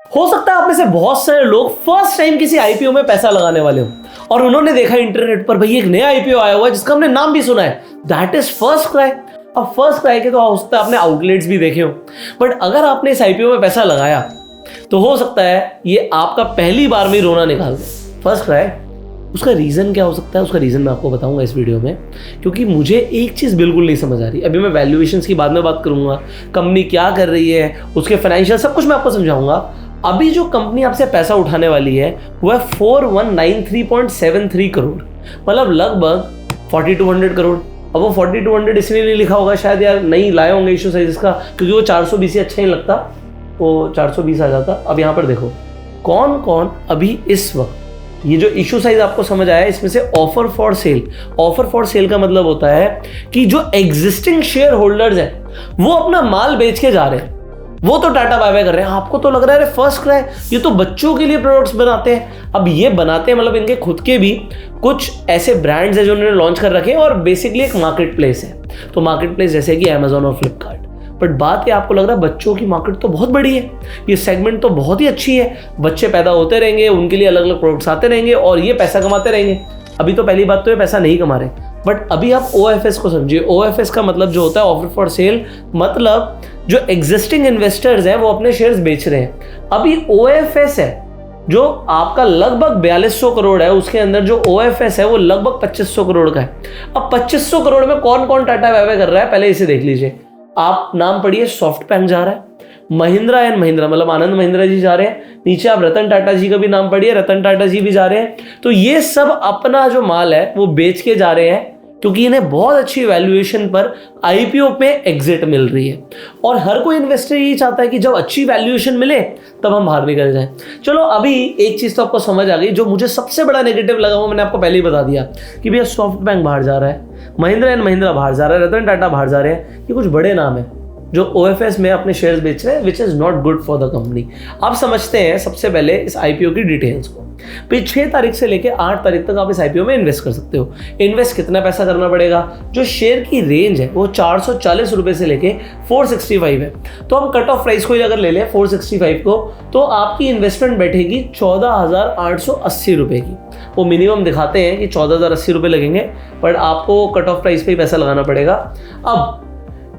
हो सकता है आप में से बहुत सारे लोग फर्स्ट टाइम किसी आईपीओ में पैसा लगाने वाले हो और उन्होंने देखा इंटरनेट पर भाई एक नया आईपीओ आया हुआ है जिसका हमने नाम भी सुना है, दैट इज फर्स्ट क्राई। अब फर्स्ट क्राई के तो हो सकता है आपने आउटलेट्स भी देखे हो, बट अगर आपने इस आईपीओ में पैसा लगाया तो हो सकता है ये आपका पहली बार में ही रोना निकाल दे। फर्स्ट क्राई, उसका रीज़न क्या हो सकता है? उसका रीज़न मैं आपको बताऊंगा इस वीडियो में, क्योंकि मुझे एक चीज़ बिल्कुल नहीं समझ आ रही। अभी मैं वैल्यूएशंस की बाद में बात करूंगा, कंपनी क्या कर रही है, उसके फाइनेंशियल सब कुछ मैं आपको समझाऊंगा। अभी जो कंपनी आपसे पैसा उठाने वाली है वो है 4193.73 करोड़, मतलब लगभग 4200 करोड़। अब वो 4200 इसलिए नहीं लिखा होगा शायद, यार नहीं लाए होंगे इशू साइज का, क्योंकि वो 420 ही अच्छा नहीं लगता, वो 420 आ जाता। अब यहाँ पर देखो कौन कौन अभी इस वक्त, ये जो इशू साइज आपको समझ आया, इसमें से offer for sale. Offer for sale का मतलब होता है कि जो एग्जिस्टिंग शेयर होल्डर्स हैं वो अपना माल बेच के जा रहे हैं, वो तो टाटा बाय बाय कर रहे हैं। आपको तो लग रहा है फर्स्ट क्राई ये तो बच्चों के लिए प्रोडक्ट्स बनाते हैं। अब ये बनाते हैं मतलब इनके खुद के भी कुछ ऐसे ब्रांड्स हैं जो उन्होंने लॉन्च कर रखे हैं और बेसिकली एक मार्केट प्लेस है। तो मार्केट प्लेस जैसे कि अमेजॉन और फ्लिपकार्ट। बट बात ये आपको लग रहा है बच्चों की मार्केट तो बहुत बड़ी है, ये सेगमेंट तो बहुत ही अच्छी है, बच्चे पैदा होते रहेंगे, उनके लिए अलग अलग प्रोडक्ट्स आते रहेंगे और ये पैसा कमाते रहेंगे। अभी तो पहली बात तो ये पैसा नहीं कमा रहे, बट अभी आप OFS को समझिए। OFS का मतलब जो होता है ऑफर फॉर सेल, मतलब जो एग्जिस्टिंग इन्वेस्टर्स हैं वो अपने शेयर्स बेच रहे हैं। अभी OFS है जो आपका लगभग 4200 करोड़ है, उसके अंदर जो OFS है वो लगभग 2500 करोड़ का है। अब 2500 करोड़ में कौन कौन टाटा बाय बाय कर रहा है पहले इसे देख लीजिए। आप नाम पढ़िए, सॉफ्टबैंक जा रहा है, महिंद्रा एंड महिंद्रा मतलब आनंद महिंद्रा जी जा रहे हैं, नीचे आप रतन टाटा जी का भी नाम पढ़िए, रतन टाटा जी भी जा रहे हैं। तो ये सब अपना जो माल है वो बेच के जा रहे हैं, क्योंकि इन्हें बहुत अच्छी वैल्यूएशन पर आईपीओ पे एग्जिट मिल रही है। और हर कोई इन्वेस्टर यही चाहता है कि जब अच्छी वैल्यूएशन मिले तब हम बाहर निकल जाएं। चलो अभी एक चीज तो आपको समझ आ गई, जो मुझे सबसे बड़ा नेगेटिव लगा वो मैंने आपको पहले ही बता दिया कि भैया सॉफ्टबैंक बाहर जा रहा है, महिंद्रा एंड महिंद्रा बाहर जा रहा है, रतन टाटा बाहर जा रहे हैं। ये कुछ बड़े नाम है जो OFS में अपने शेयर्स बेच रहे हैं, which is not good for the company. आप समझते हैं सबसे पहले इस आईपीओ की डिटेल्स को। फिर 6 तारीख से लेकर 8 तारीख तक आप इस आईपीओ में इन्वेस्ट कर सकते हो। इन्वेस्ट कितना पैसा करना पड़ेगा? जो शेयर की रेंज है वो 440 रुपए से लेके 465 है। तो हम कट ऑफ प्राइस को ही अगर ले लें 465 को, तो आपकी इन्वेस्टमेंट बैठेगी 14,880 रुपए की। वो मिनिमम दिखाते हैं कि 14,080 रुपए लगेंगे, बट आपको कट ऑफ प्राइस पे ही पैसा लगाना पड़ेगा। अब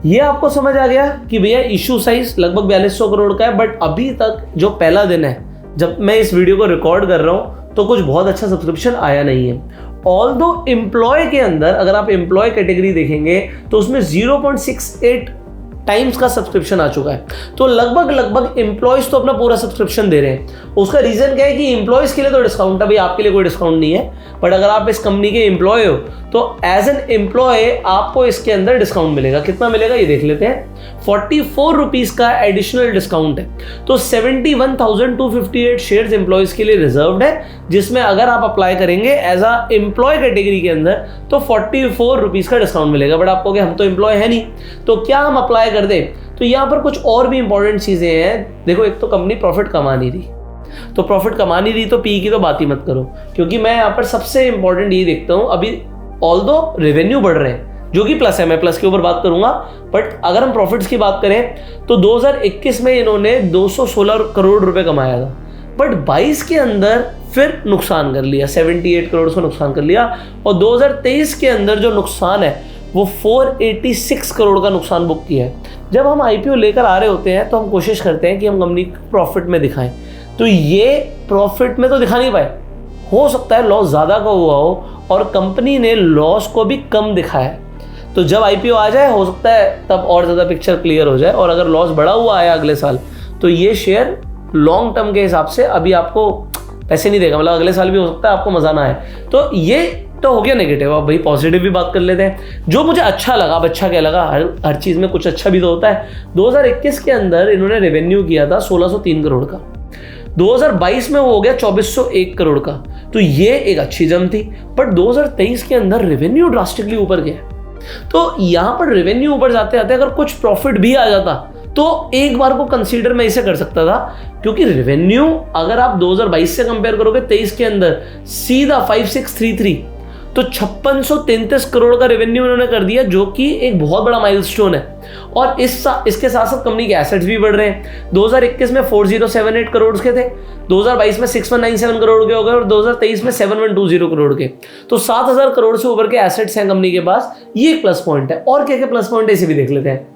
ये आपको समझ आ गया कि भैया इशू साइज लगभग 4200 करोड़ का है, बट अभी तक जो पहला दिन है जब मैं इस वीडियो को रिकॉर्ड कर रहा हूं तो कुछ बहुत अच्छा सब्सक्रिप्शन आया नहीं है। ऑल्दो एम्प्लॉय के अंदर अगर आप एम्प्लॉय कैटेगरी देखेंगे तो उसमें 0.68 टाइम्स का सब्सक्रिप्शन आ चुका है। तो लगभग एम्प्लॉयज तो अपना पूरा सब्सक्रिप्शन दे रहे हैं। उसका रीजन क्या है कि एम्प्लॉयज के लिए तो डिस्काउंट है, भाई आपके लिए कोई डिस्काउंट नहीं है, बट अगर आप इस कंपनी के एम्प्लॉय हो तो एज एन एम्प्लॉय आपको इसके अंदर डिस्काउंट मिलेगा। कितना मिलेगा ये देख लेते हैं। 44 रुपीज का एडिशनल डिस्काउंट है। तो 71,258 शेयर्स एम्प्लॉयज के लिए रिजर्व्ड है, जिसमें अगर आप अप्लाई करेंगे एज अ एम्प्लॉय कैटेगरी के अंदर तो 44 रुपीज का डिस्काउंट मिलेगा। बट आप कहोगे हम तो एम्प्लॉय है नहीं, तो क्या हम अप्लाई कर दें? तो यहाँ पर कुछ और भी इंपॉर्टेंट चीजें हैं। देखो, एक तो कंपनी प्रॉफिट कमा नहीं रही, तो प्रॉफिट कमा नहीं रही तो पी की तो बात ही मत करो, क्योंकि मैं यहाँ पर सबसे इंपॉर्टेंट ये देखता हूँ अभी ऑल्दो रेवेन्यू बढ़ रहे हैं, जो कि प्लस है, मैं प्लस के ऊपर बात करूंगा। बट अगर हम प्रॉफिट्स की बात करें तो 2021 में इन्होंने 216 करोड़ रुपए कमाया था, बट 22 के अंदर फिर नुकसान कर लिया, 78 करोड़ का नुकसान कर लिया। और 2023 के अंदर जो नुकसान है वो 486 करोड़ का नुकसान बुक किया है। जब हम आईपीओ लेकर आ रहे होते हैं तो हम कोशिश करते हैं कि हम कंपनी प्रॉफिट में दिखाएं, तो ये प्रॉफिट में तो दिखा नहीं पाए। हो सकता है लॉस ज़्यादा का हुआ हो और कंपनी ने लॉस को भी कम दिखाया है। तो जब आईपीओ आ जाए हो सकता है तब और ज़्यादा पिक्चर क्लियर हो जाए, और अगर लॉस बढ़ा हुआ आया अगले साल तो ये शेयर लॉन्ग टर्म के हिसाब से अभी आपको पैसे नहीं देगा, मतलब अगले साल भी हो सकता है आपको मज़ा ना आए। तो ये तो हो गया नेगेटिव। अब भाई पॉजिटिव भी बात कर लेते हैं, जो मुझे अच्छा लगा। अब अच्छा क्या लगा, हर चीज़ में कुछ अच्छा भी तो होता है। 2021 के अंदर इन्होंने रेवेन्यू किया था 1603 करोड़ का, 2022 में वो हो गया 2401 करोड़ का, तो ये एक अच्छी जंप थी। बट 2023 के अंदर रेवेन्यू ड्रास्टिकली ऊपर गया, तो यहाँ पर रेवेन्यू ऊपर जाते जाते अगर कुछ प्रॉफिट भी आ जाता तो एक बार को कंसीडर मैं इसे कर सकता था, क्योंकि रेवेन्यू अगर आप 2022 से कंपेयर करोगे 23 के अंदर सीधा 5633, तो 5633 करोड़ का रेवेन्यू उन्होंने कर दिया, जो कि एक बहुत बड़ा माइलस्टोन है। और इसके साथ साथ कंपनी के एसेट्स भी बढ़ रहे हैं। 2021 में 4078 करोड़ के थे, 2022 में 6197 करोड़ के हो गए और 2023 में 7120 करोड़ के। तो 7000 करोड़ से ऊपर के एसेट्स हैं कंपनी के पास। ये एक प्लस पॉइंट है। और क्या क्या प्लस पॉइंट है इसे भी देख लेते हैं।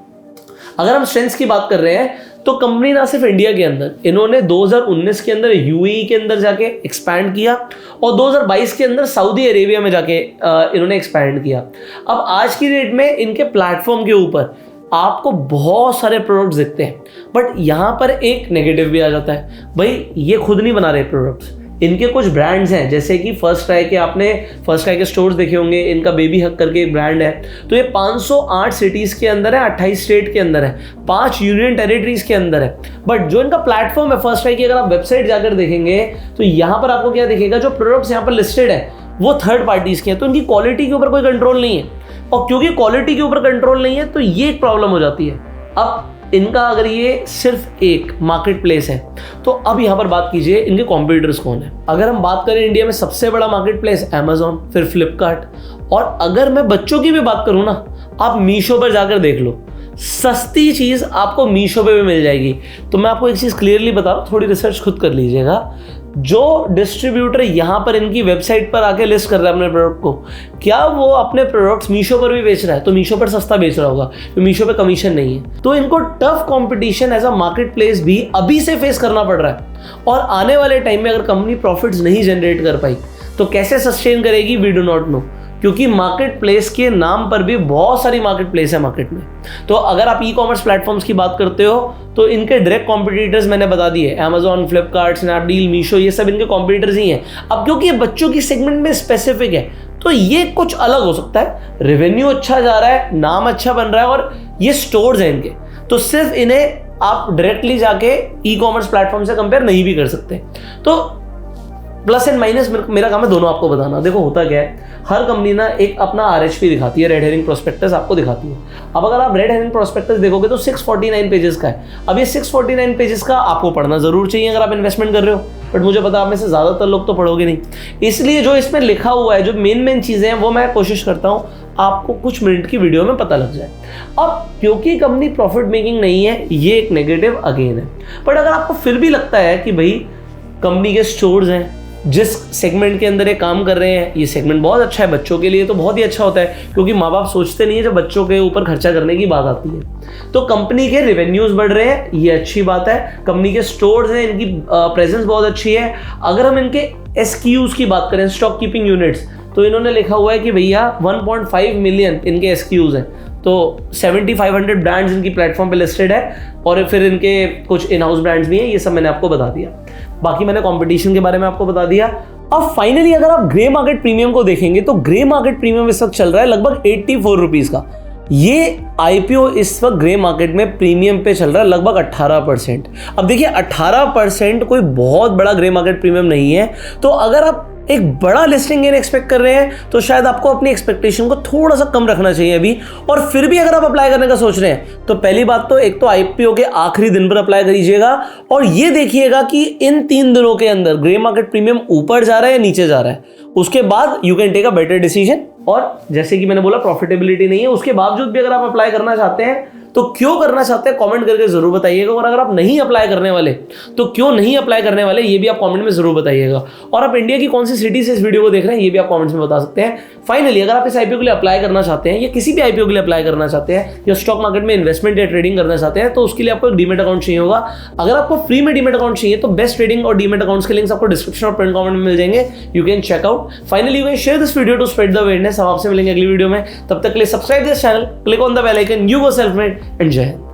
अगर हम स्ट्रेंथ्स की बात कर रहे हैं तो कंपनी ना सिर्फ इंडिया के अंदर, इन्होंने 2019 के अंदर यूएई के अंदर जाके एक्सपैंड किया और 2022 के अंदर सऊदी अरेबिया में जाके इन्होंने एक्सपैंड किया। अब आज की डेट में इनके प्लेटफॉर्म के ऊपर आपको बहुत सारे प्रोडक्ट्स दिखते हैं, बट यहाँ पर एक नेगेटिव भी आ जाता है। भाई ये खुद नहीं बना रहे प्रोडक्ट्स, इनके कुछ ब्रांड्स हैं, जैसे कि फर्स्ट क्राई के, आपने फर्स्ट क्राई के स्टोर्स देखे होंगे, इनका बेबी हक करके एक ब्रांड है। तो ये 508 सिटीज़ के अंदर है, 28 स्टेट के अंदर है, 5 यूनियन टेरिटरीज के अंदर है। बट जो इनका प्लेटफॉर्म है फर्स्ट क्राई की, अगर आप वेबसाइट जाकर देखेंगे तो यहाँ पर आपको क्या दिखेगा, जो प्रोडक्ट्स यहाँ पर लिस्टेड है वो थर्ड पार्टीज़ के हैं, तो इनकी क्वालिटी के ऊपर कोई कंट्रोल नहीं है। और क्योंकि क्वालिटी के ऊपर कंट्रोल नहीं है तो ये एक प्रॉब्लम हो जाती है। अब इनका अगर ये सिर्फ एक मार्केट प्लेस है तो अब यहाँ पर बात कीजिए इनके कॉम्पिटिटर्स कौन है। अगर हम बात करें इंडिया में सबसे बड़ा मार्केट प्लेस अमेजॉन, फिर फ्लिपकार्ट, और अगर मैं बच्चों की भी बात करूँ ना, आप मीशो पर जाकर देख लो, सस्ती चीज़ आपको मीशो पे भी मिल जाएगी। तो मैं आपको एक चीज़ क्लियरली बता रहा हूँ, थोड़ी रिसर्च खुद कर लीजिएगा। जो डिस्ट्रीब्यूटर यहाँ पर इनकी वेबसाइट पर आके लिस्ट कर रहा है अपने प्रोडक्ट को, क्या वो अपने प्रोडक्ट्स मीशो पर भी बेच रहा है? तो मीशो पर सस्ता बेच रहा होगा, तो मीशो पे कमीशन नहीं है। तो इनको tough competition as a market place भी अभी से फेस करना पड़ रहा है। और आने वाले टाइम में अगर कंपनी प्रॉफिट्स नहीं जनरेट कर पाई तो कैसे सस्टेन करेगी, वी डू नॉट नो। क्योंकि मार्केट प्लेस के नाम पर भी बहुत सारी मार्केट प्लेस है मार्केट में। तो अगर आप ई कॉमर्स प्लेटफॉर्म्स की बात करते हो तो इनके डायरेक्ट कॉम्पिटिटर्स मैंने बता दिए, अमेजॉन, फ्लिपकार्ट, स्नैपडील, मीशो, ये सब इनके कॉम्पिटिटर्स ही हैं। अब क्योंकि ये बच्चों की सेगमेंट में स्पेसिफिक है तो ये कुछ अलग हो सकता है। रेवेन्यू अच्छा जा रहा है, नाम अच्छा बन रहा है और ये स्टोर्स हैं इनके, तो सिर्फ इन्हें आप डायरेक्टली जाके ई कॉमर्स प्लेटफॉर्म से कंपेयर नहीं भी कर सकते। तो प्लस एंड माइनस मेरा काम है दोनों आपको बताना। देखो होता क्या है, हर कंपनी ना एक अपना आरएचपी दिखाती है, रेड हेरिंग प्रोस्पेक्टस आपको दिखाती है। अब अगर आप रेड हेरिंग प्रोस्पेक्टस देखोगे तो 649 पेजेस का है। अब ये 649 पेजेस का आपको पढ़ना जरूर चाहिए अगर आप इन्वेस्टमेंट कर रहे हो, बट मुझे पता आप में से ज़्यादातर लोग तो पढ़ोगे नहीं। इसलिए जो इसमें लिखा हुआ है, जो मेन चीज़ें हैं, वो मैं कोशिश करता हूँ आपको कुछ मिनट की वीडियो में पता लग जाए। अब क्योंकि कंपनी प्रॉफिट मेकिंग नहीं है, ये एक नेगेटिव अगेन है। बट अगर आपको फिर भी लगता है कि भाई कंपनी के स्टोर्स हैं, जिस सेगमेंट के अंदर ये काम कर रहे हैं, ये सेगमेंट बहुत अच्छा है, बच्चों के लिए तो बहुत ही अच्छा होता है, क्योंकि माँ बाप सोचते नहीं है जब बच्चों के ऊपर खर्चा करने की बात आती है। तो कंपनी के रेवेन्यूज बढ़ रहे हैं, ये अच्छी बात है। कंपनी के स्टोर्स हैं, इनकी प्रेजेंस बहुत अच्छी है। अगर हम इनके SKUs की बात करें, स्टॉक कीपिंग यूनिट्स, तो इन्होंने लिखा हुआ है कि भैया 1.5 मिलियन इनके SKUs हैं। तो 7500 ब्रांड्स इनकी प्लेटफॉर्म पे लिस्टेड है और फिर इनके कुछ इन हाउस ब्रांड्स भी हैं। ये सब मैंने आपको बता दिया। बाकी मैंने कंपटीशन के बारे में आपको बता दिया। अब फाइनली अगर आप ग्रे मार्केट प्रीमियम को देखेंगे तो ग्रे मार्केट प्रीमियम इस वक्त चल रहा है लगभग 84 रुपीज़ का। ये IPO इस वक्त ग्रे मार्केट में प्रीमियम पे चल रहा है लगभग 18%। अब देखिए 18% कोई बहुत बड़ा ग्रे मार्केट प्रीमियम नहीं है। तो अगर आप एक बड़ा लिस्टिंग गेन एक्सपेक्ट कर रहे हैं तो शायद आपको अपनी एक्सपेक्टेशन को थोड़ा सा कम रखना चाहिए अभी। और फिर भी अगर आप अप्लाई करने का सोच रहे हैं तो पहली बात तो एक तो IPO के आखिरी दिन पर अप्लाई करिएगा और ये देखिएगा कि इन 3 दिनों के अंदर ग्रे मार्केट प्रीमियम ऊपर जा रहा है या नीचे जा रहा है। उसके बाद you can take a better decision. और जैसे कि मैंने बोला प्रॉफिटेबिलिटी नहीं है, उसके बावजूद भी अगर आप अप्लाई करना चाहते हैं तो क्यों करना चाहते हैं कमेंट करके जरूर बताइएगा। और अगर आप नहीं अप्लाई करने वाले तो क्यों नहीं अप्लाई करने वाले ये भी आप कमेंट में जरूर बताइएगा। और आप इंडिया की कौन सी सिटी से इस वीडियो को देख रहे हैं ये भी आप कमेंट्स में बता सकते हैं। फाइनली अगर आप इस IPO के लिए अप्लाई करना चाहते हैं या किसी भी IPO के लिए अप्लाई करना चाहते हैं या स्टॉक मार्केट में इन्वेस्टमेंट या ट्रेडिंग करना चाहते हैं तो उसके लिए आपको एक डीमेट अकाउंट चाहिए होगा। अगर आपको फ्री में डीमेट अकाउंट चाहिए तो बेस्ट ट्रेडिंग और डीमेट अकाउंट्स के लिंक्स आपको डिस्क्रिप्शन और पिन कमेंट में मिल जाएंगे। You can check out. Finally you can share this video to spread the awareness. हम आपसे मिलेंगे अगली वीडियो में, तब तक के लिए subscribe this channel, click on the bell icon. You go self made and जय हिंद।